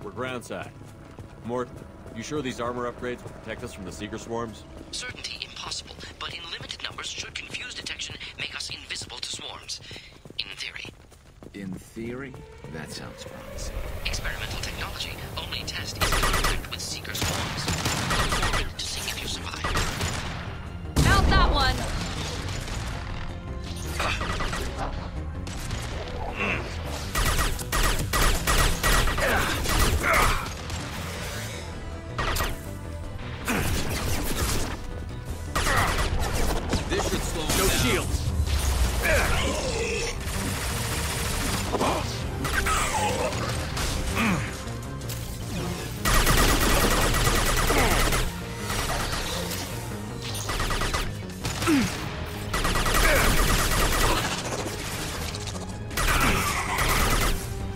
We're groundside. Mort, you sure these armor upgrades will protect us from the Seeker swarms? Certainty impossible, but in limited numbers should confuse detection, make us invisible to swarms. In theory. In theory? That sounds promising. Experimental technology. Only test is conflict with Seeker swarms. Look forward to seeing if you survive. Found that one! This should slow No down. shields!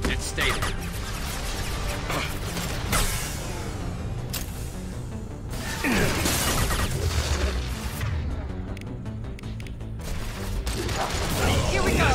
Let's stay there. Here we go!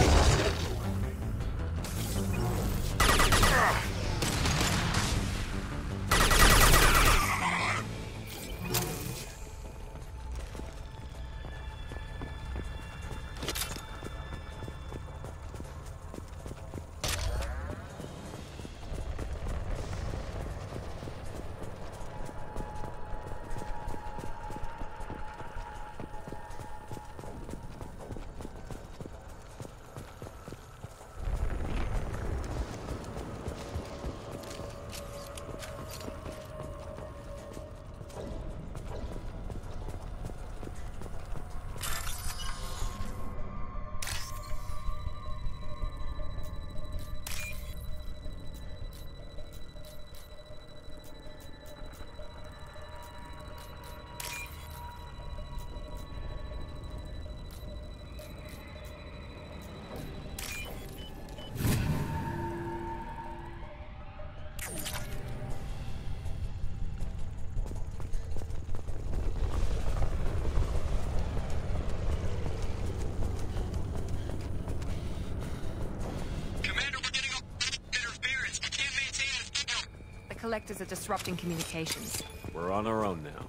Collectors are disrupting communications. We're on our own now.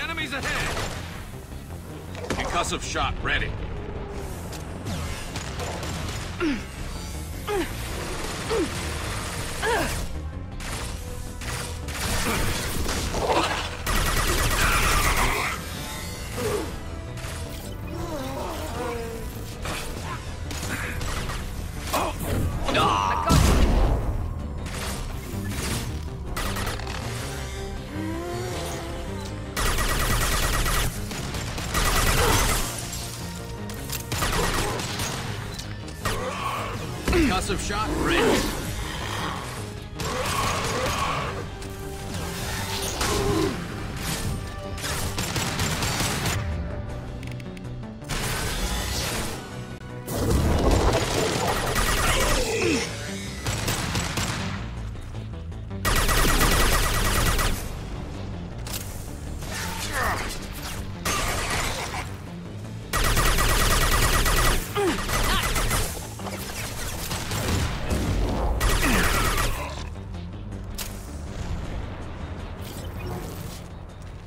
Enemies ahead! Concussive shot ready. Concussive shot ready.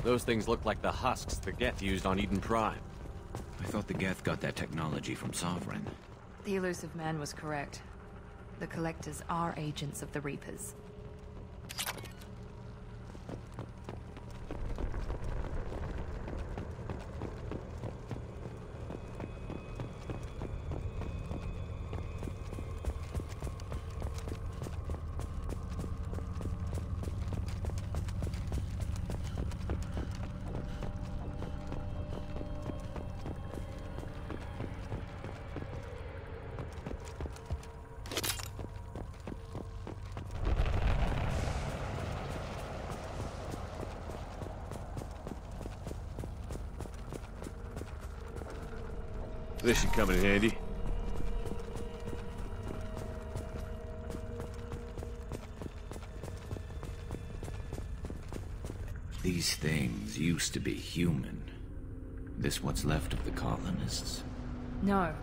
Those things look like the husks the Geth used on Eden Prime. I thought the Geth got that technology from Sovereign. The elusive man was correct. The Collectors are agents of the Reapers. This should come in handy. These things used to be human. This what's left of the colonists? No.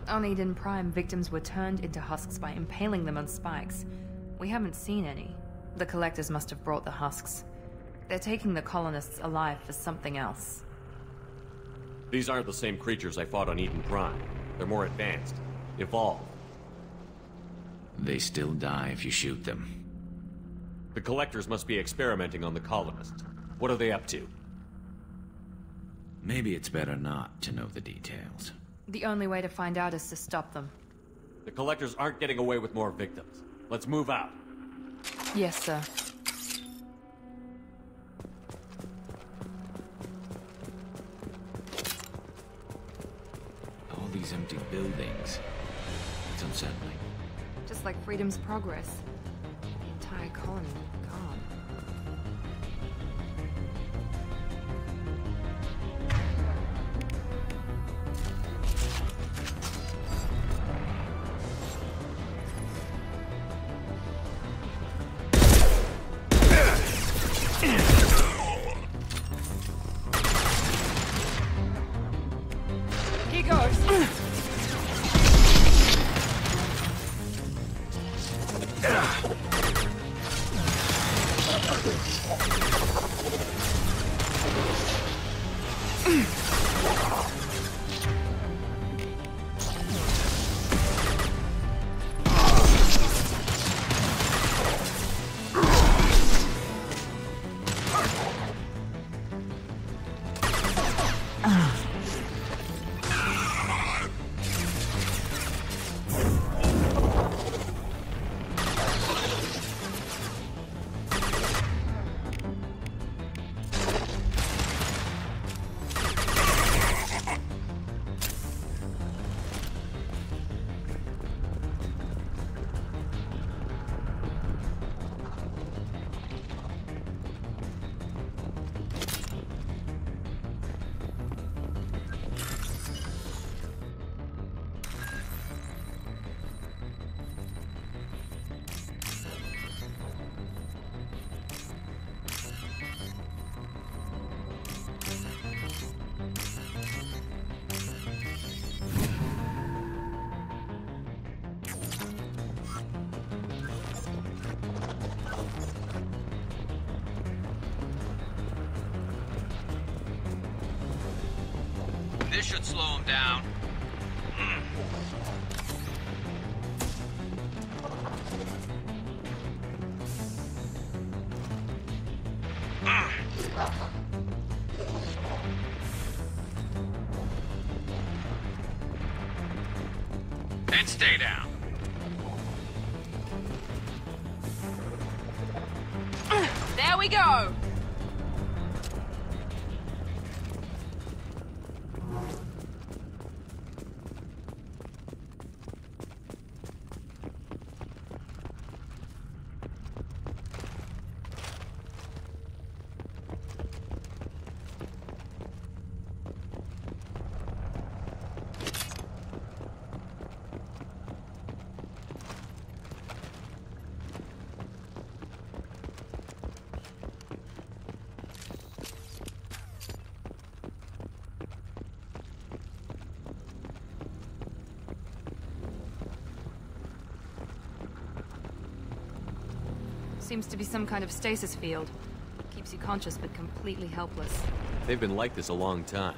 On Eden Prime, victims were turned into husks by impaling them on spikes. We haven't seen any. The Collectors must have brought the husks. They're taking the colonists alive for something else. These aren't the same creatures I fought on Eden Prime. They're more advanced. Evolved. They still die if you shoot them. The Collectors must be experimenting on the colonists. What are they up to? Maybe it's better not to know the details. The only way to find out is to stop them. The Collectors aren't getting away with more victims. Let's move out. Yes, sir. All these empty buildings. It's unsettling. Just like Freedom's Progress. The entire colony gone. Here goes. This should slow him down. And stay down. There we go! Seems to be some kind of stasis field. Keeps you conscious but completely helpless. They've been like this a long time.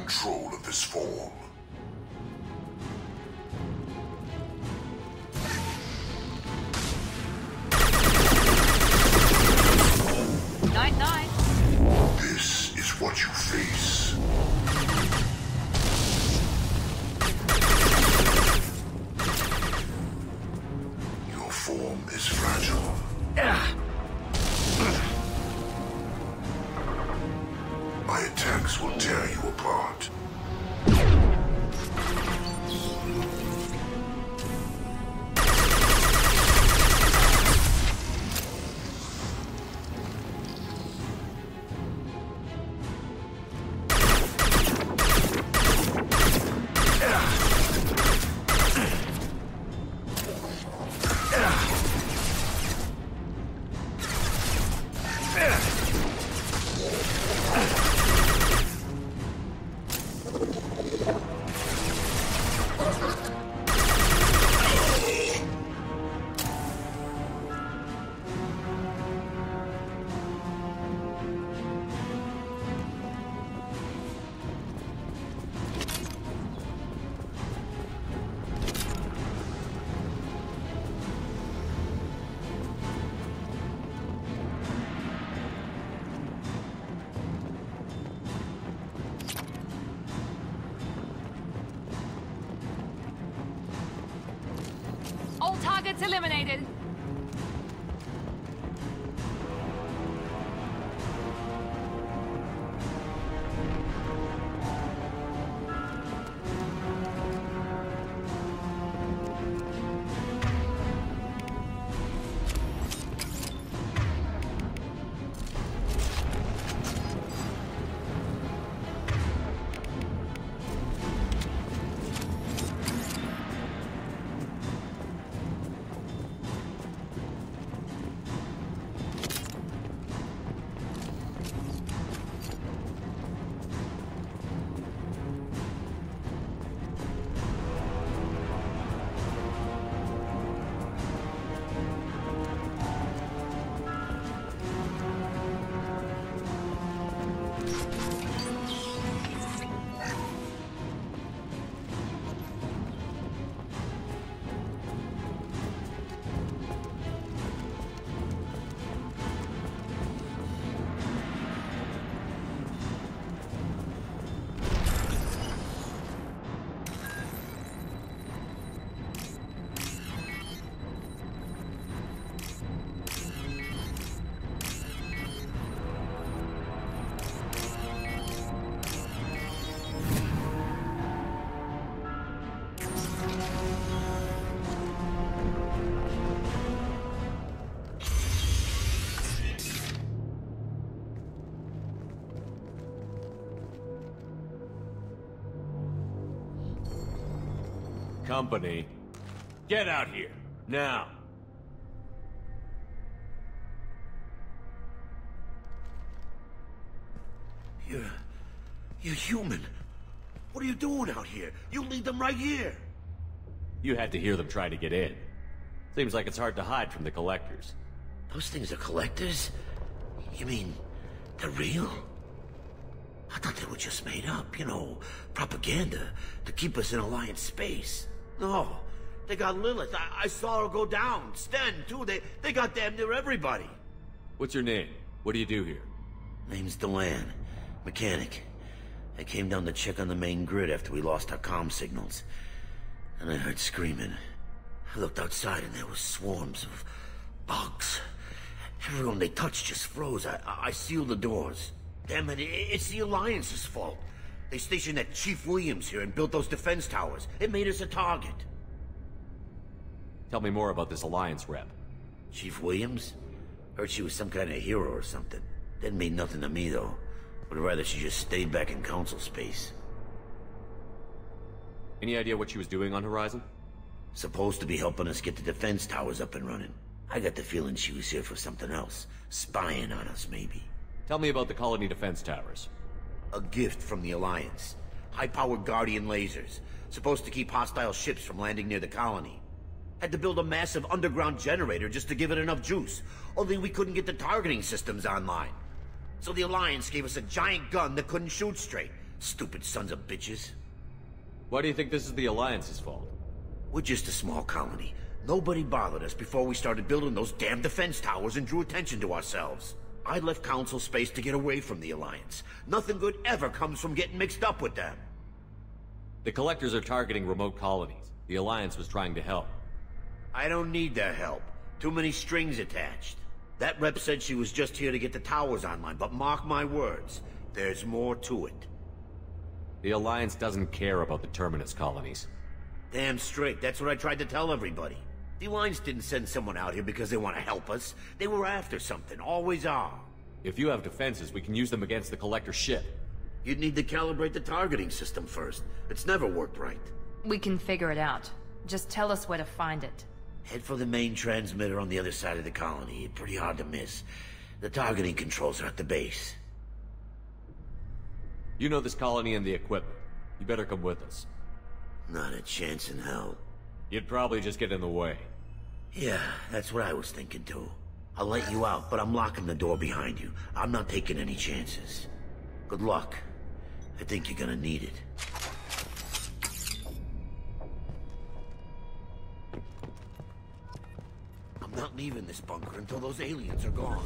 control of this form. Night-night. This is what you face. Your form is fragile. My attacks will tear you apart. All targets eliminated. Company, get out here, now! You're human. What are you doing out here? You lead them right here. You had to hear them trying to get in. Seems like it's hard to hide from the collectors. Those things are collectors? You mean, they're real? I thought they were just made up, you know, propaganda to keep us in Alliance space. No, they got Lilith. I saw her go down. Sten, too. They got damn near everybody. What's your name? What do you do here? Name's Delan. Mechanic. I came down to check on the main grid after we lost our comm signals. And I heard screaming. I looked outside and there were swarms of bugs. Everyone they touched just froze. I sealed the doors. Damn it, it's the Alliance's fault. They stationed that Chief Williams here and built those defense towers. It made us a target. Tell me more about this Alliance rep. Chief Williams? Heard she was some kind of hero or something. Didn't mean nothing to me, though. Would rather she just stayed back in Council space. Any idea what she was doing on Horizon? Supposed to be helping us get the defense towers up and running. I got the feeling she was here for something else. Spying on us, maybe. Tell me about the colony defense towers. A gift from the Alliance. High-powered Guardian lasers. Supposed to keep hostile ships from landing near the colony. Had to build a massive underground generator just to give it enough juice. Only we couldn't get the targeting systems online. So the Alliance gave us a giant gun that couldn't shoot straight. Stupid sons of bitches. Why do you think this is the Alliance's fault? We're just a small colony. Nobody bothered us before we started building those damn defense towers and drew attention to ourselves. I left Council space to get away from the Alliance. Nothing good ever comes from getting mixed up with them. The Collectors are targeting remote colonies. The Alliance was trying to help. I don't need their help. Too many strings attached. That rep said she was just here to get the towers online, but mark my words, there's more to it. The Alliance doesn't care about the Terminus colonies. Damn straight, that's what I tried to tell everybody. The Alliance didn't send someone out here because they want to help us. They were after something, always are. If you have defenses, we can use them against the Collector ship. You'd need to calibrate the targeting system first. It's never worked right. We can figure it out. Just tell us where to find it. Head for the main transmitter on the other side of the colony. Pretty hard to miss. The targeting controls are at the base. You know this colony and the equipment. You better come with us. Not a chance in hell. You'd probably just get in the way. Yeah, that's what I was thinking too. I'll let you out, but I'm locking the door behind you. I'm not taking any chances. Good luck. I think you're gonna need it. I'm not leaving this bunker until those aliens are gone.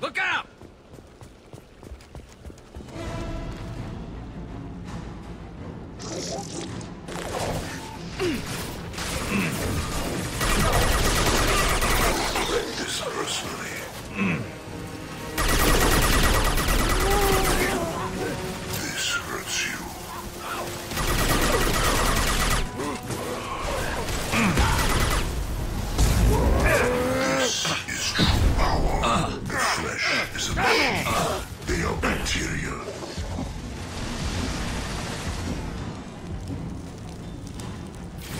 Look out! This personally. This hurts you. This is true power. The flesh is a machine. They are bacteria.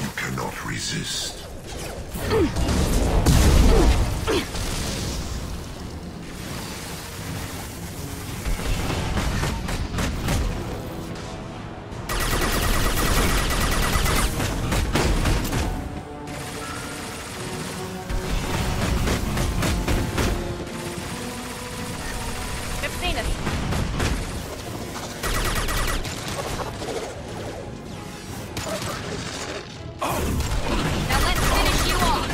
You cannot resist. They've seen us. Now let's finish you off.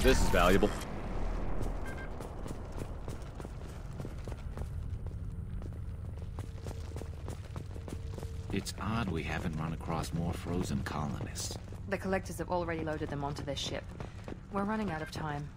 This is valuable. It's odd we haven't run across more frozen colonists. The collectors have already loaded them onto their ship. We're running out of time.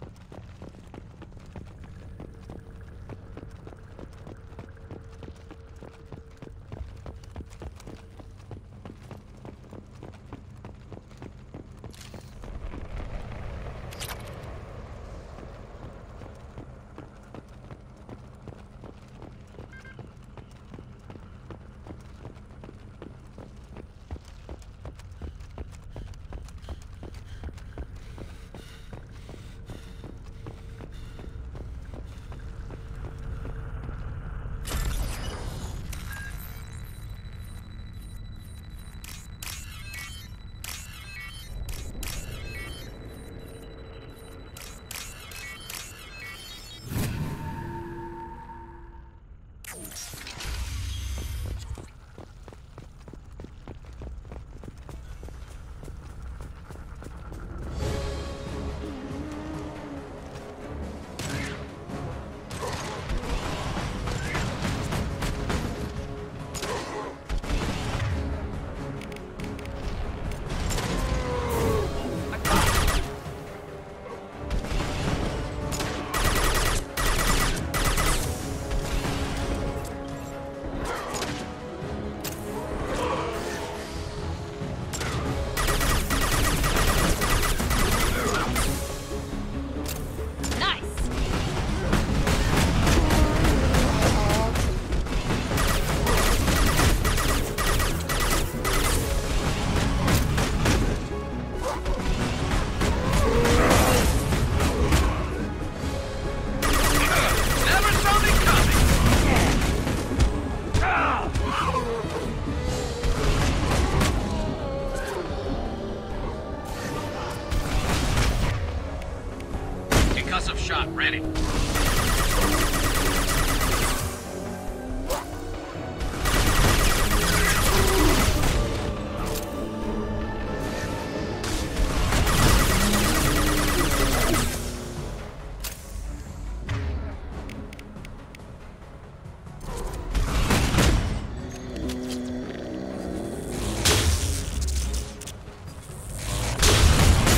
Concussive shot ready.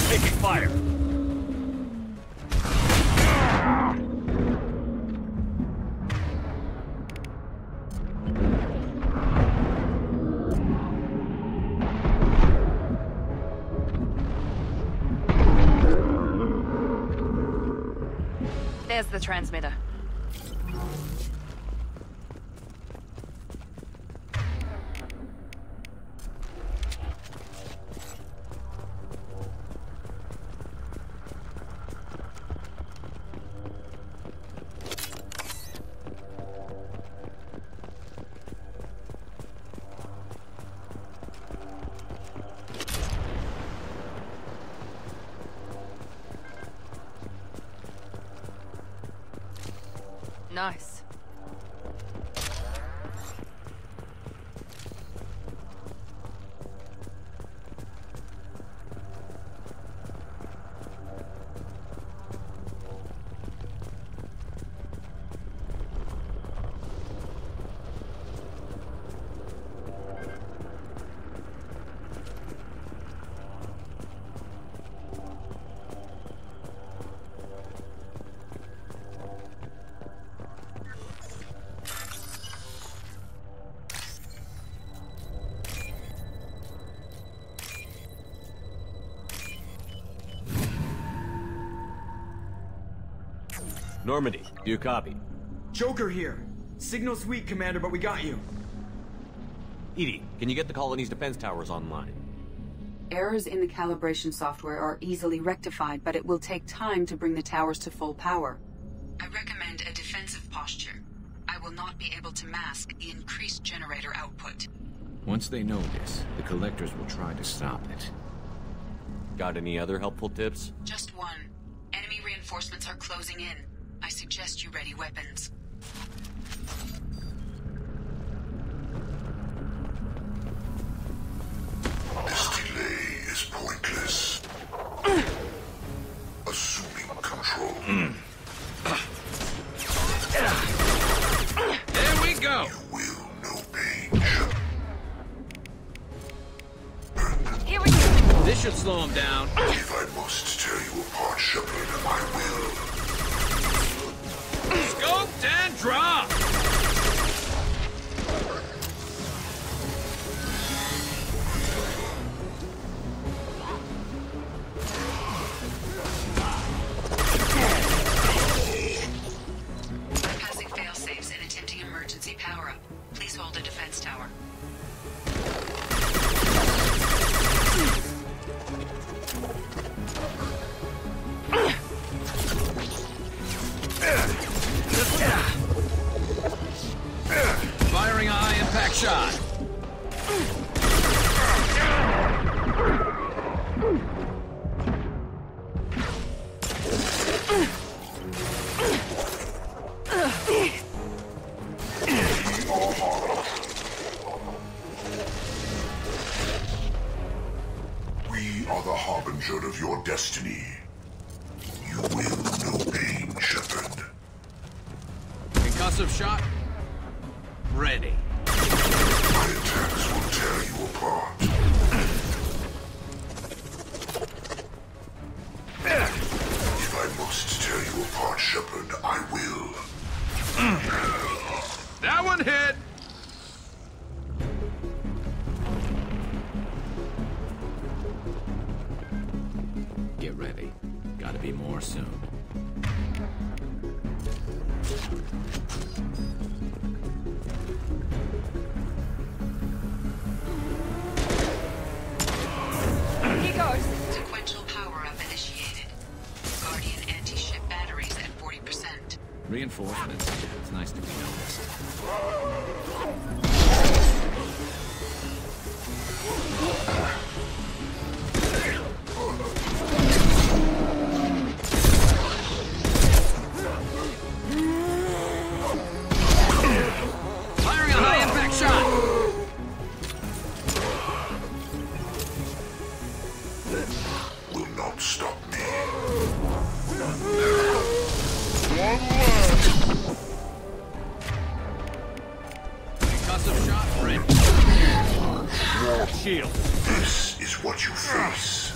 Taking fire. There's the transmitter. Nice. Normandy, do you copy? Joker here. Signal's weak, Commander, but we got you. Edie, can you get the colony's defense towers online? Errors in the calibration software are easily rectified, but it will take time to bring the towers to full power. I recommend a defensive posture. I will not be able to mask the increased generator output. Once they know this, the collectors will try to stop it. Got any other helpful tips? Just one. Enemy reinforcements are closing in. I suggest you ready weapons. This delay is pointless. Assuming should slow him down. If I must tear you apart, Shepard, I will. Scoped and dropped! Passing fail-safes and attempting emergency power-up. Please hold a defense tower. Firing a high-impact shot. We are the harbinger of your destiny. You will know pain, Shepard. Concussive shot. Ready. My attacks will tear you apart. If I must tear you apart, Shepard, I will. That one hit! Get ready. Gotta be more soon. He goes. Sequential power-up initiated. Guardian anti-ship batteries at 40%. Reinforcements. It's nice to be noticed. Firing a high-impact shot. Will not stop me. Concussive shot. Ready. Shield. This is what you face.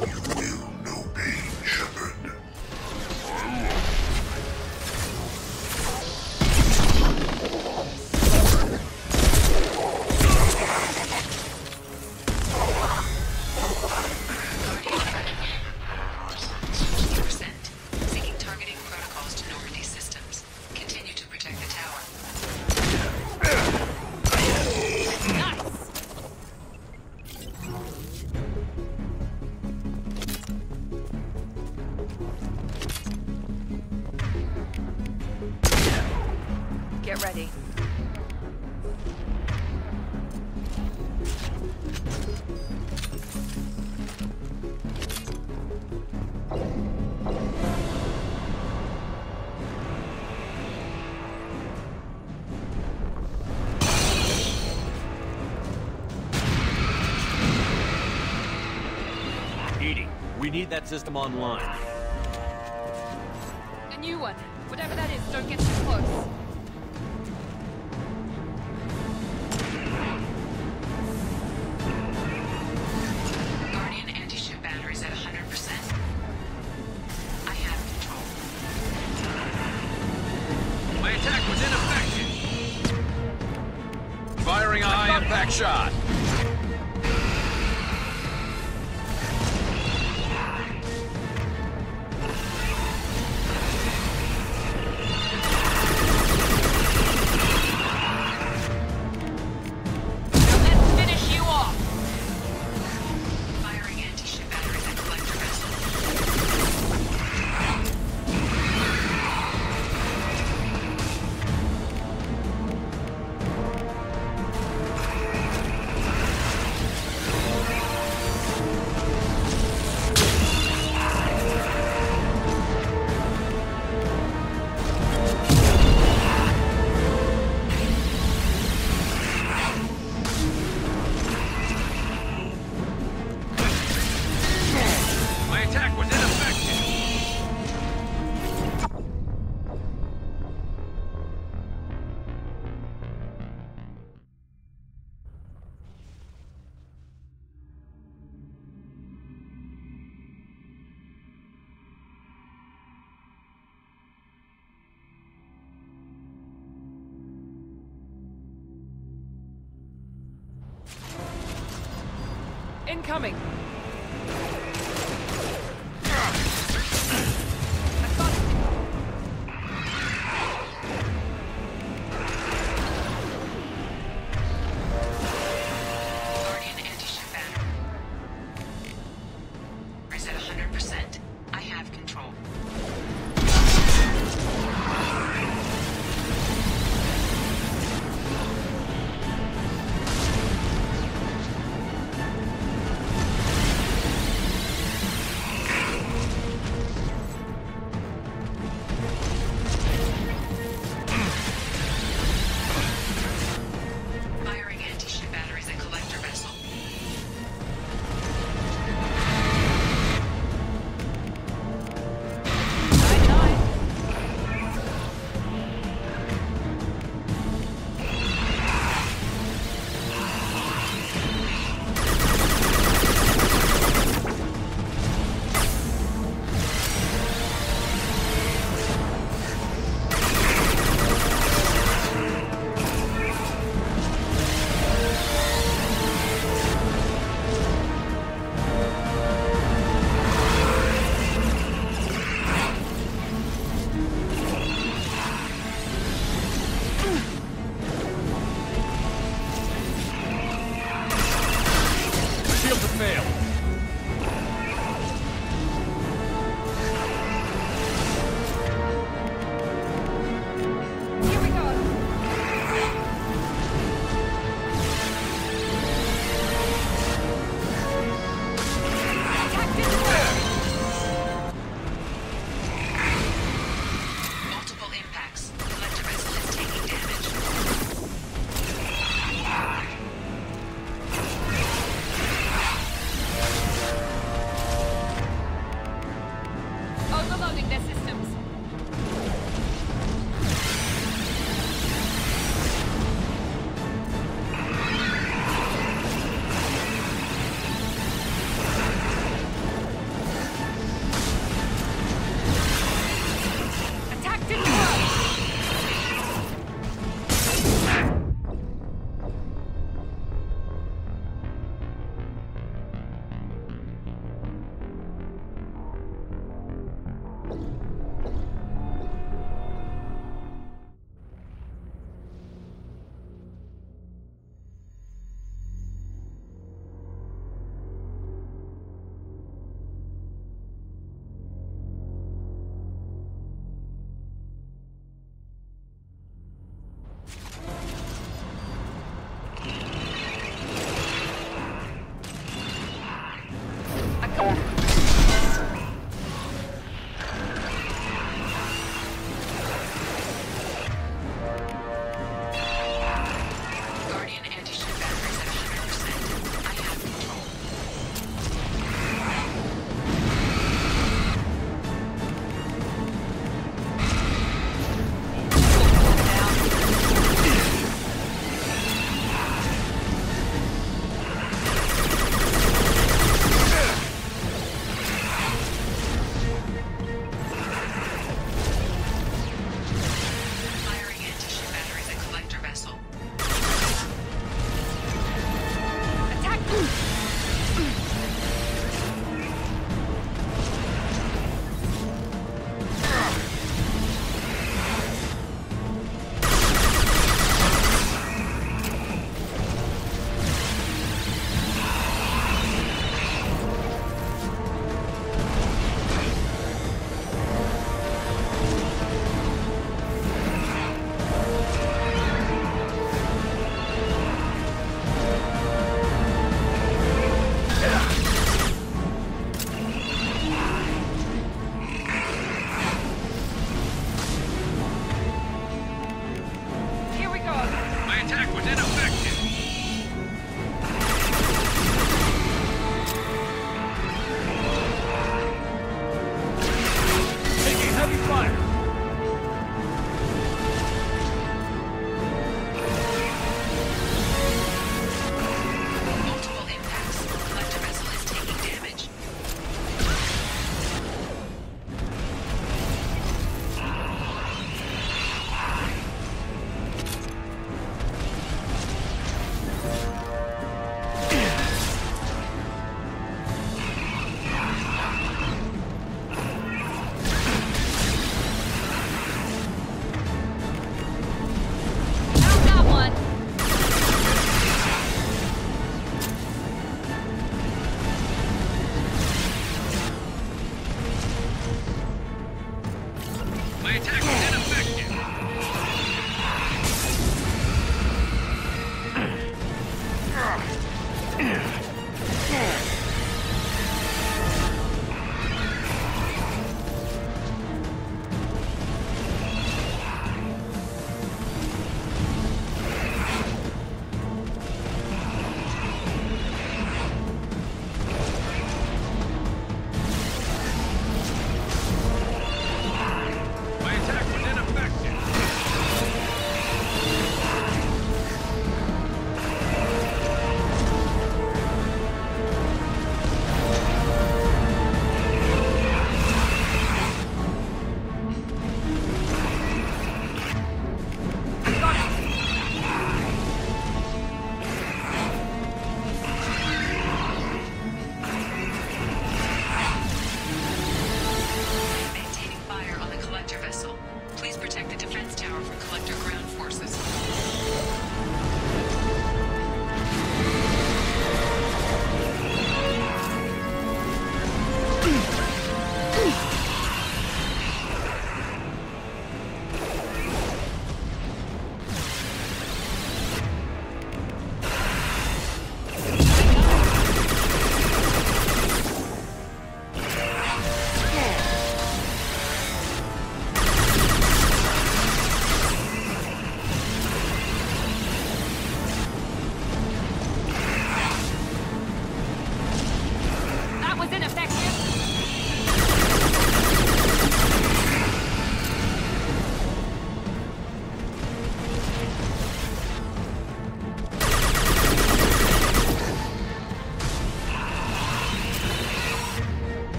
You will know pain, Shepard. Seeking targeting protocols to Normandy systems. Continue to protect the tower. Get ready. Edie, we need that system online. The new one. Whatever that is, don't get too close. Guardian anti-ship batteries at 100%. I have control. My attack was ineffective. Firing a high-impact shot. Let's finish you off. Firing anti-ship batteries at collector vessel. coming. Guardian anti-ship banner. Is at 100%. I have control. Firing anti-ship batteries at collector vessel.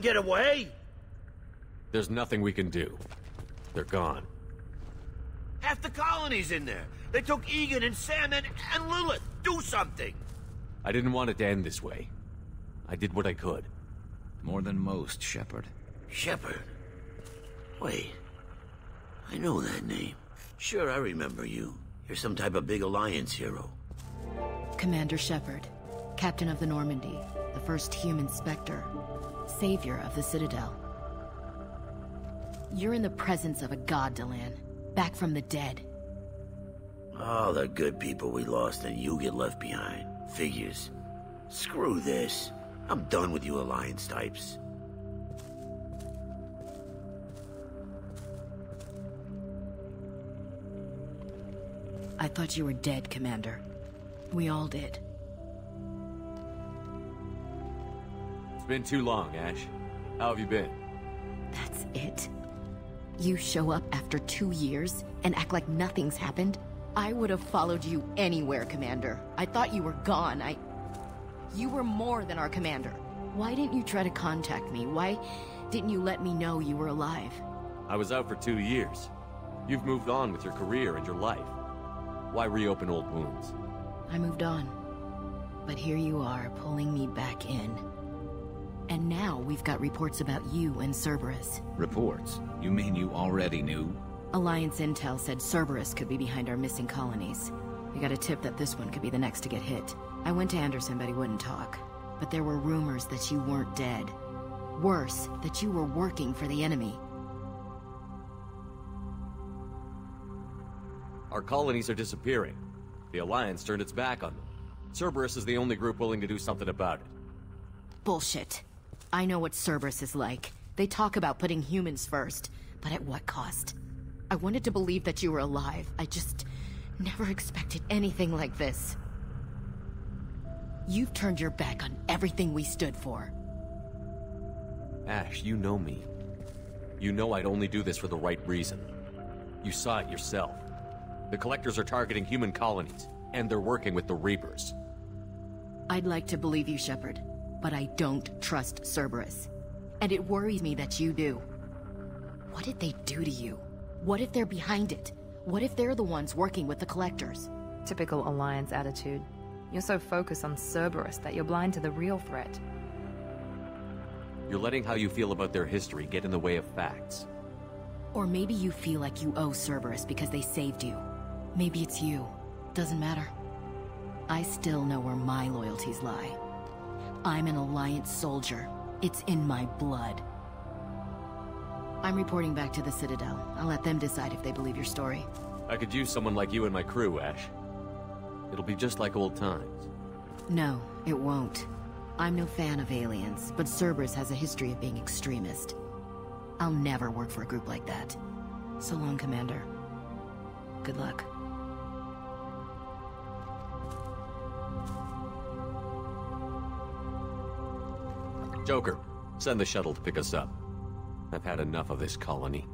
get away? There's nothing we can do. They're gone. Half the colony's in there. They took Egan and Sam and Lilith. Do something! I didn't want it to end this way. I did what I could. More than most, Shepard. Shepard? Wait. I know that name. Sure, I remember you. You're some type of big Alliance hero. Commander Shepard, Captain of the Normandy, the first human Spectre, savior of the Citadel. You're in the presence of a god, Delan, back from the dead. All the good people we lost and you get left behind. Figures. Screw this. I'm done with you Alliance types. I thought you were dead, Commander. We all did. It's been too long, Ash. How have you been? That's it? You show up after 2 years and act like nothing's happened? I would have followed you anywhere, Commander. I thought you were gone. You were more than our commander. Why didn't you try to contact me? Why didn't you let me know you were alive? I was out for 2 years. You've moved on with your career and your life. Why reopen old wounds? I moved on. But here you are, pulling me back in. And now we've got reports about you and Cerberus. Reports? You mean you already knew? Alliance intel said Cerberus could be behind our missing colonies. We got a tip that this one could be the next to get hit. I went to Anderson, but he wouldn't talk. But there were rumors that you weren't dead. Worse, that you were working for the enemy. Our colonies are disappearing. The Alliance turned its back on them. Cerberus is the only group willing to do something about it. Bullshit. I know what Cerberus is like. They talk about putting humans first, but at what cost? I wanted to believe that you were alive. I just never expected anything like this. You've turned your back on everything we stood for. Ash, you know me. You know I'd only do this for the right reason. You saw it yourself. The Collectors are targeting human colonies, and they're working with the Reapers. I'd like to believe you, Shepard, but I don't trust Cerberus. And it worries me that you do. What did they do to you? What if they're behind it? What if they're the ones working with the Collectors? Typical Alliance attitude. You're so focused on Cerberus that you're blind to the real threat. You're letting how you feel about their history get in the way of facts. Or maybe you feel like you owe Cerberus because they saved you. Maybe it's you. Doesn't matter. I still know where my loyalties lie. I'm an Alliance soldier. It's in my blood. I'm reporting back to the Citadel. I'll let them decide if they believe your story. I could use someone like you in my crew, Ash. It'll be just like old times. No, it won't. I'm no fan of aliens, but Cerberus has a history of being extremist. I'll never work for a group like that. So long, Commander. Good luck. Joker, send the shuttle to pick us up. I've had enough of this colony.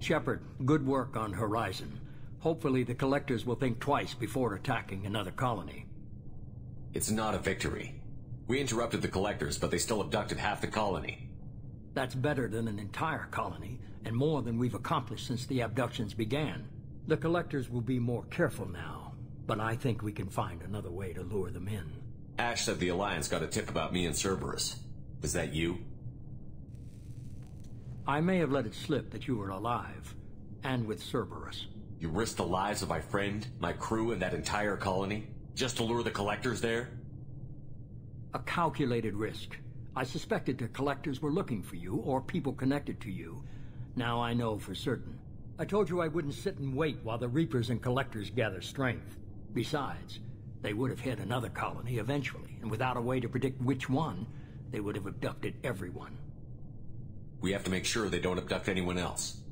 Shepard, good work on Horizon. Hopefully the Collectors will think twice before attacking another colony. It's not a victory. We interrupted the Collectors, but they still abducted half the colony. That's better than an entire colony, and more than we've accomplished since the abductions began. The Collectors will be more careful now, but I think we can find another way to lure them in. Ash said the Alliance got a tip about me and Cerberus. Was that you? I may have let it slip that you were alive, and with Cerberus. You risked the lives of my friend, my crew, and that entire colony, just to lure the Collectors there? A calculated risk. I suspected the collectors were looking for you, or people connected to you. Now I know for certain. I told you I wouldn't sit and wait while the Reapers and Collectors gather strength. Besides, they would have hit another colony eventually, and without a way to predict which one, they would have abducted everyone. We have to make sure they don't abduct anyone else.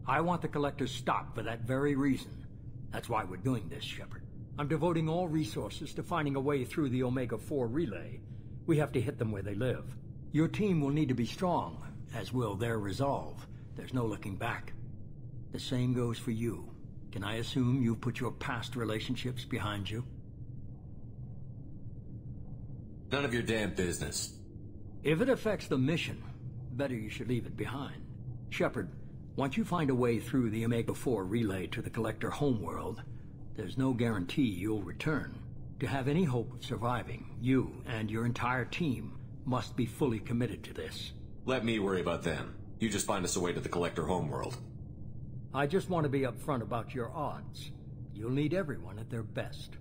I want the Collectors stopped for that very reason. That's why we're doing this, Shepard. I'm devoting all resources to finding a way through the Omega-4 relay. We have to hit them where they live. Your team will need to be strong, as will their resolve. There's no looking back. The same goes for you. Can I assume you've put your past relationships behind you? None of your damn business. If it affects the mission, better you should leave it behind. Shepard, once you find a way through the Omega-4 relay to the Collector homeworld, there's no guarantee you'll return. To have any hope of surviving, you and your entire team must be fully committed to this. Let me worry about them. You just find us a way to the Collector homeworld. I just want to be upfront about your odds. You'll need everyone at their best.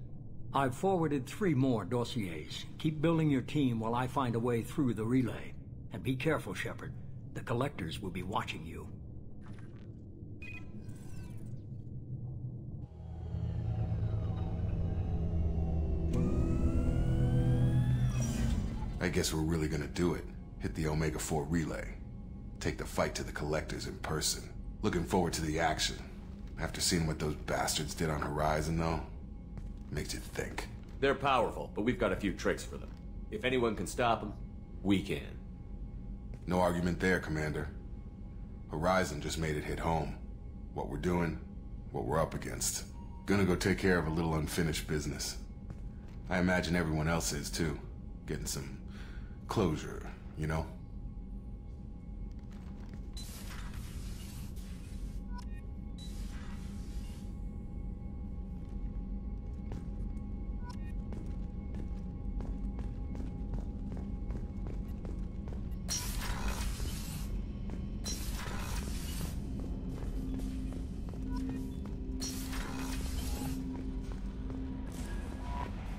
I've forwarded 3 more dossiers. Keep building your team while I find a way through the relay. And be careful, Shepard. The Collectors will be watching you. I guess we're really gonna do it. Hit the Omega-4 relay. Take the fight to the Collectors in person. Looking forward to the action. After seeing what those bastards did on Horizon, though, makes you think. They're powerful, but we've got a few tricks for them. If anyone can stop them, we can. No argument there, Commander. Horizon just made it hit home. What we're doing, what we're up against. Gonna go take care of a little unfinished business. I imagine everyone else is, too. Getting some closure, you know?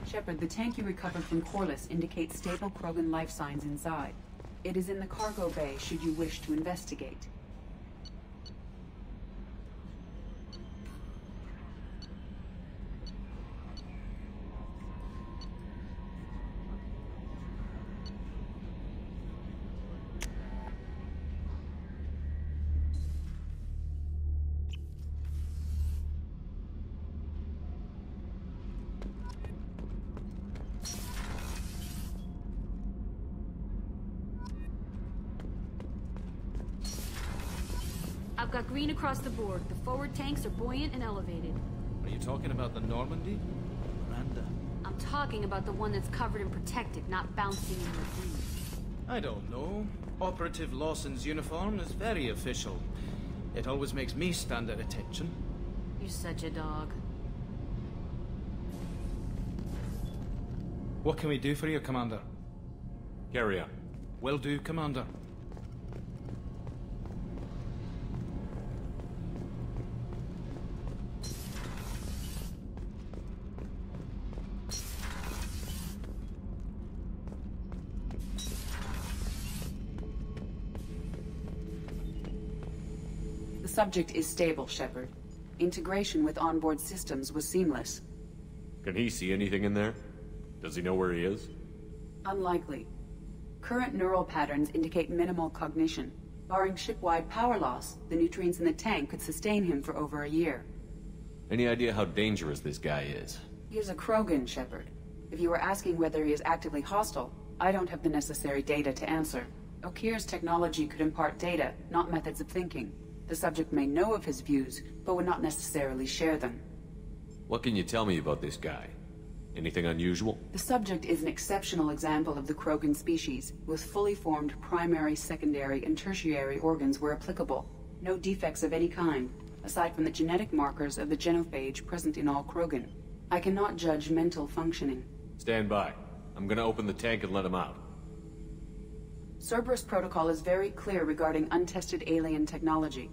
Shepard, the tank you recovered from Corliss indicates stable Krogan life signs inside. It is in the cargo bay should you wish to investigate. I've got green across the board. The forward tanks are buoyant and elevated. Are you talking about the Normandy? Miranda. I'm talking about the one that's covered and protected, not bouncing in the breeze. I don't know. Operative Lawson's uniform is very official. It always makes me stand at attention. You're such a dog. What can we do for you, Commander? Carry on. Will do, Commander. The subject is stable, Shepard. Integration with onboard systems was seamless. Can he see anything in there? Does he know where he is? Unlikely. Current neural patterns indicate minimal cognition. Barring ship-wide power loss, the nutrients in the tank could sustain him for over a year. Any idea how dangerous this guy is? He is a Krogan, Shepard. If you were asking whether he is actively hostile, I don't have the necessary data to answer. Okir's technology could impart data, not methods of thinking. The subject may know of his views, but would not necessarily share them. What can you tell me about this guy? Anything unusual? The subject is an exceptional example of the Krogan species, with fully formed primary, secondary, and tertiary organs where applicable. No defects of any kind, aside from the genetic markers of the genophage present in all Krogan. I cannot judge mental functioning. Stand by. I'm gonna open the tank and let him out. Cerberus protocol is very clear regarding untested alien technology.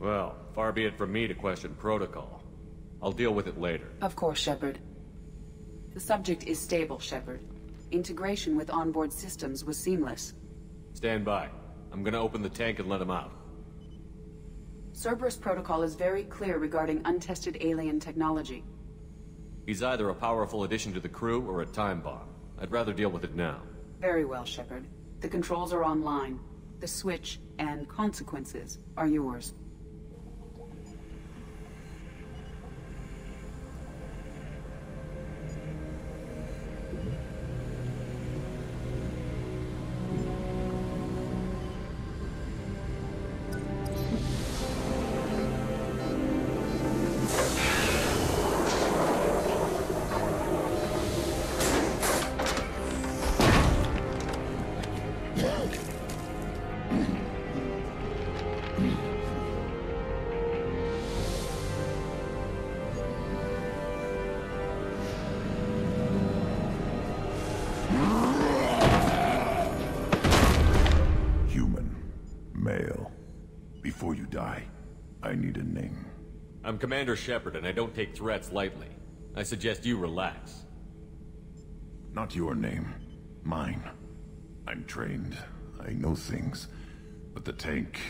Well, far be it from me to question protocol. I'll deal with it later. Of course, Shepard. The subject is stable, Shepard. Integration with onboard systems was seamless. Stand by. I'm gonna open the tank and let him out. Cerberus protocol is very clear regarding untested alien technology. He's either a powerful addition to the crew or a time bomb. I'd rather deal with it now. Very well, Shepard. The controls are online. The switch and consequences are yours. Before you die, I need a name. I'm Commander Shepard, and I don't take threats lightly. I suggest you relax. Not your name. Mine. I'm trained. I know things. But the tank,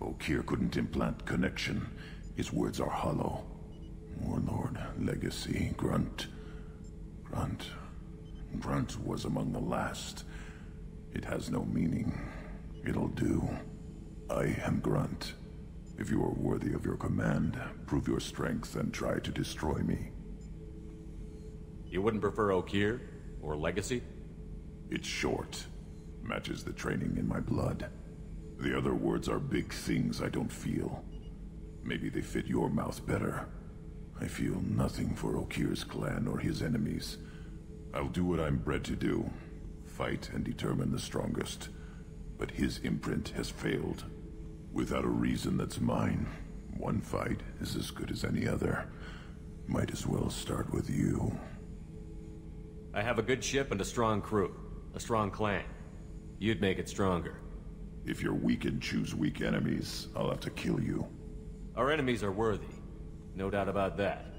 Okeer couldn't implant connection. His words are hollow. Warlord, Legacy, Grunt. Grunt was among the last. It has no meaning. It'll do. I am Grunt. If you are worthy of your command, prove your strength and try to destroy me. You wouldn't prefer Okeer? Or Legacy? It's short. Matches the training in my blood. The other words are big things I don't feel. Maybe they fit your mouth better. I feel nothing for Okeer's clan or his enemies. I'll do what I'm bred to do. Fight and determine the strongest. But his imprint has failed. Without a reason that's mine, one fight is as good as any other. Might as well start with you. I have a good ship and a strong crew. A strong clan. You'd make it stronger. If you're weak and choose weak enemies, I'll have to kill you. Our enemies are worthy. No doubt about that.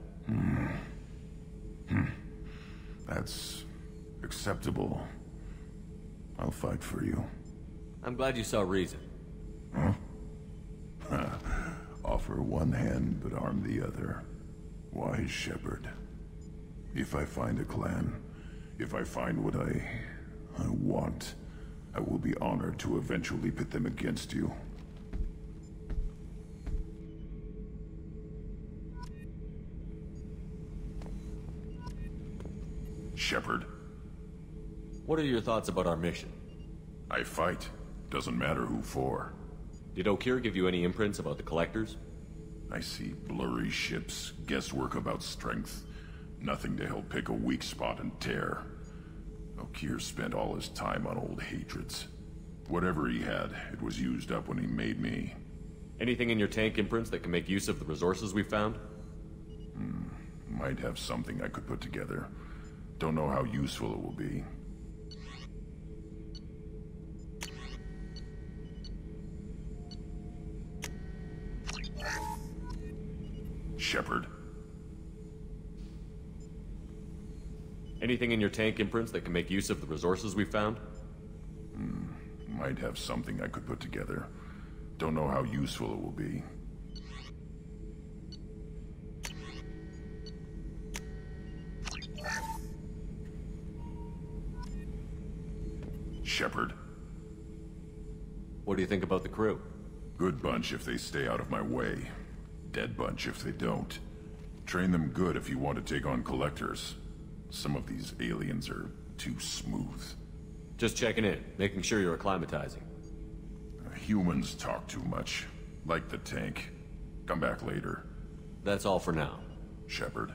That's acceptable. I'll fight for you. I'm glad you saw reason. Huh? Offer one hand, but arm the other. Wise Shepard. If I find a clan, if I find what I want, I will be honored to eventually pit them against you. Shepard. What are your thoughts about our mission? I fight. Doesn't matter who for. Did Okeer give you any imprints about the Collectors? I see blurry ships, guesswork about strength. Nothing to help pick a weak spot and tear. Okeer spent all his time on old hatreds. Whatever he had, it was used up when he made me. Anything in your tank imprints that can make use of the resources we found? Might have something I could put together. Don't know how useful it will be. Shepard. Anything in your tank imprints that can make use of the resources we found? Might have something I could put together. Don't know how useful it will be. Shepard. What do you think about the crew? Good bunch if they stay out of my way. Dead bunch if they don't. Train them good if you want to take on Collectors. Some of these aliens are too smooth. Just checking in, making sure you're acclimatizing. Humans talk too much. Like the tank. Come back later. That's all for now. Shepard.